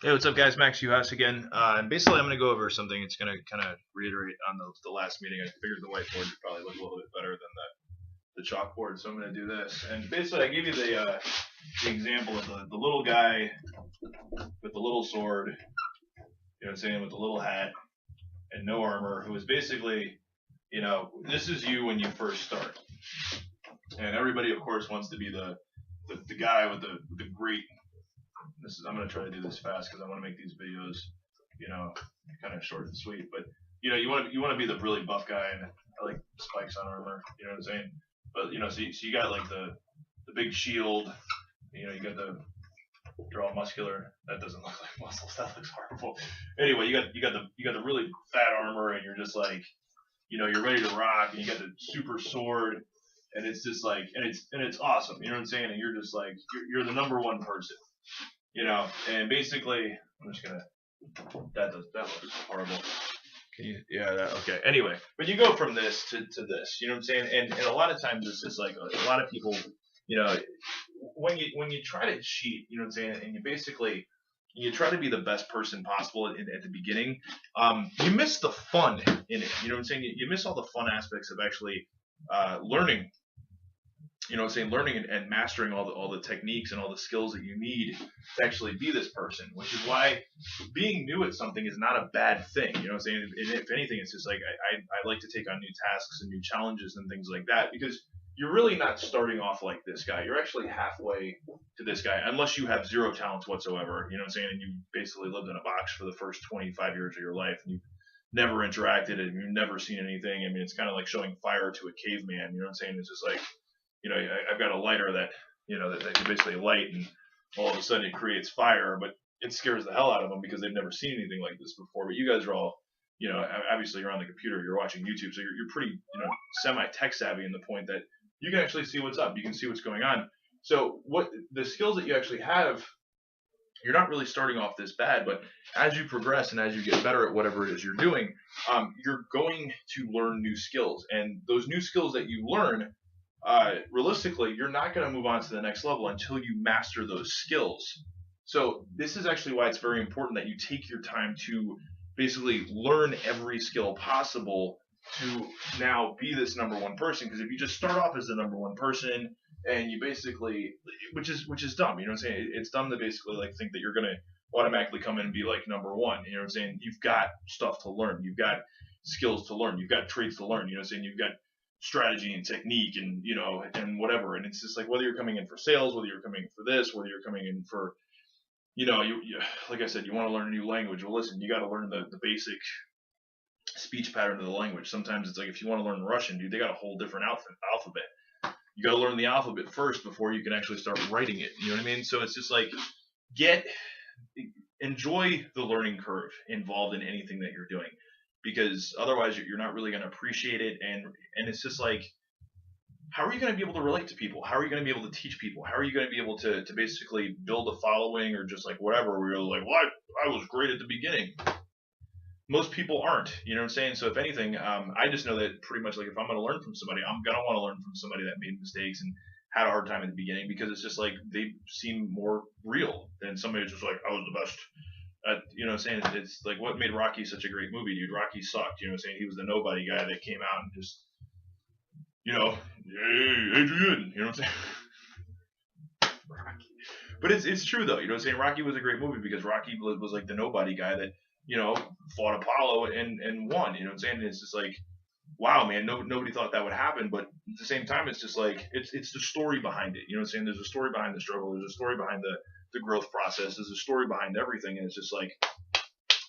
Hey, what's up, guys? Max Uhas again. And basically, I'm going to go over something. It's going to kind of reiterate on the last meeting. I figured the whiteboard would probably look a little bit better than the chalkboard, so I'm going to do this. And basically, I gave you the example of the little guy with the little sword, you know what I'm saying, with the little hat and no armor, who is basically, this is you when you first start. And everybody, of course, wants to be the guy with the great. I'm gonna try to do this fast because I want to make these videos, kind of short and sweet. But you want to be the really buff guy, and I like spikes on armor. You know what I'm saying? But so you got like the big shield. You got they're all muscular. That doesn't look like muscles. That looks horrible. Anyway, you got the really fat armor, and you're just like, you're ready to rock, and you got the super sword, and it's just like, and it's awesome. You know what I'm saying? And you're just like, you're the number one person. And basically, I'm just gonna. That looks horrible. Can you? Yeah. Okay. Anyway, but you go from this to this. You know what I'm saying? And a lot of times it's just like a lot of people, you know, when you try to cheat, you know what I'm saying, and you try to be the best person possible at the beginning, you miss the fun in it. You know what I'm saying? You miss all the fun aspects of actually learning, learning and mastering all the techniques and all the skills that you need to actually be this person, which is why being new at something is not a bad thing. You know what I'm saying? And if anything, it's just like I like to take on new tasks and new challenges and things like that, because you're really not starting off like this guy. You're actually halfway to this guy, unless you have zero talents whatsoever. You know what I'm saying? And you basically lived in a box for the first 25 years of your life, and you've never interacted and you've never seen anything. I mean, it's kind of like showing fire to a caveman. You know what I'm saying? It's just like, I've got a lighter that that you basically light, and all of a sudden it creates fire, but it scares the hell out of them because they've never seen anything like this before. But you guys are all, obviously you're on the computer, you're watching YouTube, so you're pretty, semi tech savvy in the point that you can actually see what's up, you can see what's going on. So what the skills that you actually have, you're not really starting off this bad, but as you progress and as you get better at whatever it is you're doing, you're going to learn new skills, and those new skills that you learn, realistically, you're not going to move on to the next level until you master those skills. So this is actually why it's very important that you take your time to basically learn every skill possible to now be this number one person. Because if you just start off as the number one person and you basically, which is dumb, you know what I'm saying? It's dumb to basically like think that you're going to automatically come in and be like number one. You know what I'm saying? You've got stuff to learn. You've got skills to learn. You've got traits to learn. You know what I'm saying? You've got strategy and technique and and whatever. And it's just like, whether you're coming in for sales, whether you're coming in for this, whether you're coming in for you like I said, you want to learn a new language. Well, listen, you got to learn the basic speech pattern of the language. Sometimes it's like, if you want to learn Russian, dude, they got a whole different alphabet. You got to learn the alphabet first before you can actually start writing it. You know what I mean? So it's just like, get enjoy the learning curve involved in anything that you're doing, because otherwise you're not really going to appreciate it. And it's just like, how are you going to be able to relate to people? How are you going to be able to teach people? How are you going to be able to basically build a following, or just like whatever, where you're like, well, I was great at the beginning. Most people aren't, you know what I'm saying? So if anything, I just know that pretty much, like, if I'm going to learn from somebody, I'm going to want to learn from somebody that made mistakes and had a hard time at the beginning, because it's just like, they seem more real than somebody who's just like, I was the best. You know what I'm saying? It's like, what made Rocky such a great movie, dude? Rocky sucked. You know what I'm saying? He was the nobody guy that came out and just, hey, Adrian. You know what I'm saying? Rocky. But it's true though. You know what I'm saying? Rocky was a great movie because Rocky was like the nobody guy that, fought Apollo and won. You know what I'm saying? It's just like, wow, man, nobody thought that would happen. But at the same time, it's just like, it's the story behind it. You know what I'm saying? There's a story behind the struggle. There's a story behind the growth process. There's a story behind everything. And it's just like,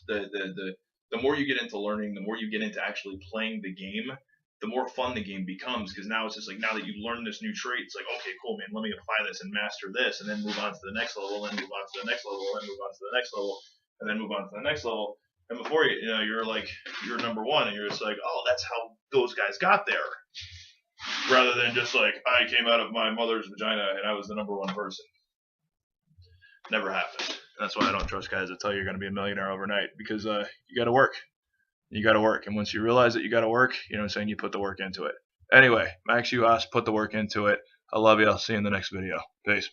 the more you get into learning, the more you get into actually playing the game, the more fun the game becomes. Because now it's just like, now that you learn this new trait, it's like, okay, cool, man, let me apply this and master this, and then move on to the next level, and move on to the next level, and move on to the next level, and then move on to the next level. And before you're like, you're number one, and you're just like, oh, that's how those guys got there. Rather than just like, I came out of my mother's vagina and I was the number one person. Never happened. That's why I don't trust guys that tell you you're going to be a millionaire overnight, because you got to work. You got to work. And once you realize that you got to work, you know what I'm saying, you put the work into it. Anyway, Max Uhas, put the work into it. I love you. I'll see you in the next video. Peace.